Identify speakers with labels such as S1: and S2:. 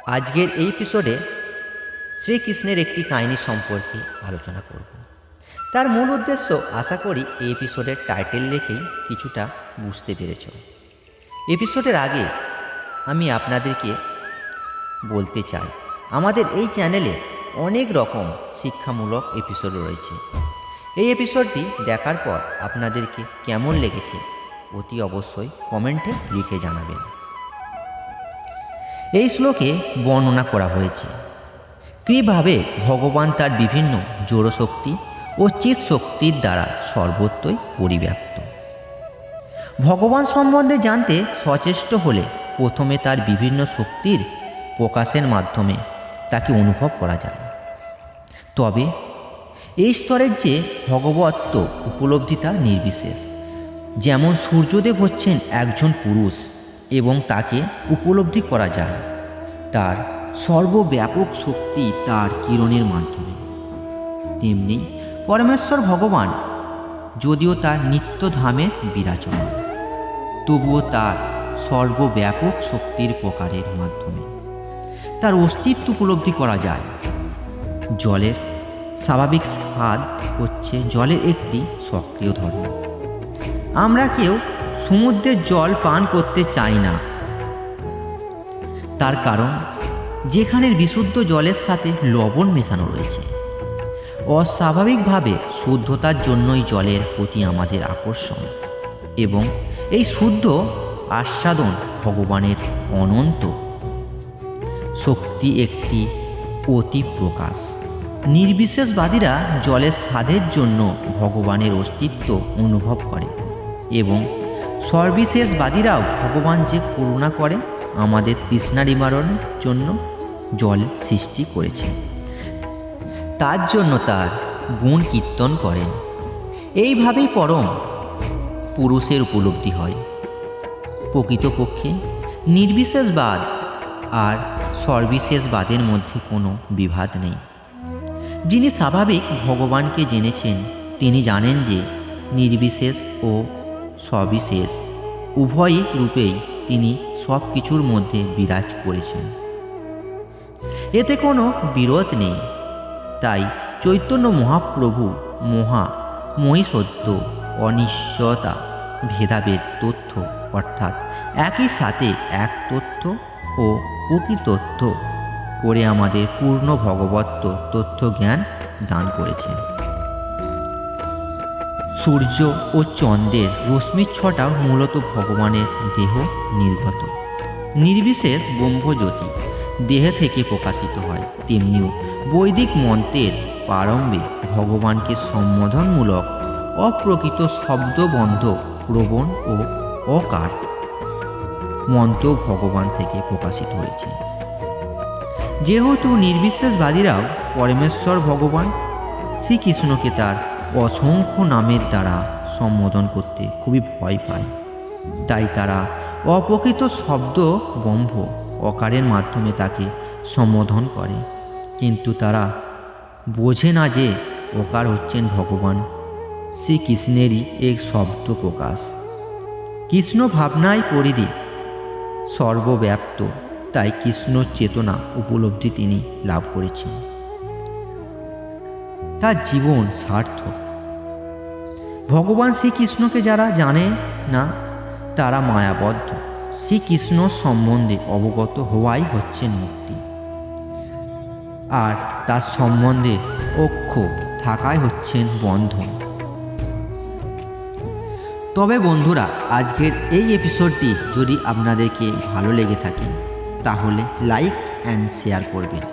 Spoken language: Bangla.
S1: আজকের এই এপিসোডে শ্রীকৃষ্ণের একটি কাহিনী সম্পর্কে আলোচনা করব। তার মূল উদ্দেশ্য আশা করি এই এপিসোডের টাইটেল দেখেই কিছুটা বুঝতে পেরেছ। এপিসোডের আগে আমি আপনাদেরকে বলতে চাই, আমাদের এই চ্যানেলে অনেক রকম শিক্ষামূলক এপিসোড রয়েছে। এই এপিসোডটি দেখার পর আপনাদেরকে কেমন লেগেছে অতি অবশ্যই কমেন্টে লিখে জানাবেন। এই শ্লোকে বর্ণনা করা হয়েছে কীভাবে ভগবান তার বিভিন্ন জড়শক্তি ও চিৎ শক্তির দ্বারা সর্বত্রই পরিব্যাপ্ত। ভগবান সম্বন্ধে জানতে সচেষ্ট হলে প্রথমে তার বিভিন্ন শক্তির প্রকাশের মাধ্যমে তাকে অনুভব করা যায়। তবে এই স্তরের যে ভগবত্ব উপলব্ধিতা নির্বিশেষ। যেমন সূর্যদেব হচ্ছেন একজন পুরুষ এবং তাকে উপলব্ধি করা যায় তার সর্বব্যাপক শক্তি তার কিরণের মাধ্যমে, তেমনি পরমেশ্বর ভগবান যদিও তার নিত্যধামে বিরাজমান, তবুও তার সর্বব্যাপক শক্তির প্রকারের মাধ্যমে তার অস্তিত্ব উপলব্ধি করা যায়। জলের স্বাভাবিক স্বাদ হচ্ছে জলের একটি সক্রিয় ধর্ম। আমরা কেউ সমুদ্রের জল পান করতে চাই না, তার কারণ যেখানে বিশুদ্ধ জলের সাথে লবণ মেশানো রয়েছে। অস্বাভাবিকভাবে শুদ্ধতার জন্যই জলের প্রতি আমাদের আকর্ষণ এবং এই শুদ্ধ আস্বাদন ভগবানের অনন্ত শক্তি একটি অতি প্রকাশ। নির্বিশেষবাদীরা জলের স্বাদের জন্য ভগবানের অস্তিত্ব অনুভব করে এবং সর্ববিশেষবাদীরাও ভগবান যে করুণা করে আমাদের তৃষ্ণা নিবারণের জন্য জল সৃষ্টি করেছে, তার জন্য তার গুণ কীর্তন করেন। এইভাবেই পরম পুরুষের উপলব্ধি হয়। প্রকৃতপক্ষে নির্বিশেষবাদ আর সর্ববিশেষবাদের মধ্যে কোনো বিভাদ নেই। যিনি স্বাভাবিক ভগবানকে জেনেছেন তিনি জানেন যে নির্বিশেষ ও সবিশেষ উভয় রূপেই তিনি সব কিছুর মধ্যে বিরাজ করেছেন। এতে কোনো বিরোধ নেই। তাই চৈতন্য মহাপ্রভু মহিষত্ব অনিশ্চয়তা ভেদাভেদ তথ্য অর্থাৎ একই সাথে এক তথ্য ও প্রকৃতত্ব করে আমাদের পূর্ণ ভগবত্ব তথ্য জ্ঞান দান করেছেন। সূর্য ও চন্দ্রের রশ্মির ছটাও মূলত ভগবানের দেহ নির্গত। নির্বিশেষ ব্রহ্মজ্যোতি দেহ থেকে প্রকাশিত হয়। তেমনিও বৈদিক মন্ত্রের প্রারম্ভে ভগবানকে সম্বোধনমূলক অপ্রকৃত শব্দবন্ধ প্রবণ ও অকার মন্ত্র ভগবান থেকে প্রকাশিত হয়েছে। যেহেতু নির্বিশেষবাদীরাও পরমেশ্বর ভগবান শ্রীকৃষ্ণকে তার অসংখ্য নামের দ্বারা সম্বোধন করতে খুবই ভয় পায়, তাই তারা অপ্রকৃত শব্দ ব্রহ্ম অকারের মাধ্যমে তাকে সম্বোধন করে। কিন্তু তারা বোঝে না যে অকার হচ্ছেন ভগবান শ্রীকৃষ্ণেরই এক শব্দ প্রকাশ। কৃষ্ণ ভাবনায় পরিধি সর্বব্যাপ্ত, তাই কৃষ্ণ চেতনা উপলব্ধি তিনি লাভ করেছেন। তার জীবন সার্থক। ভগবান শ্রীকৃষ্ণকে যারা জানে না তারা মায়াবদ্ধ। শ্রীকৃষ্ণ সম্বন্ধে অবগত হওয়াই হচ্ছেন মুক্তি, আর তার সম্বন্ধে অক্ষ থাকাই হচ্ছেন বন্ধন। তবে বন্ধুরা, আজকের এই এপিসোডটি যদি আপনাদেরকে ভালো লেগে থাকে তাহলে লাইক অ্যান্ড শেয়ার করবেন।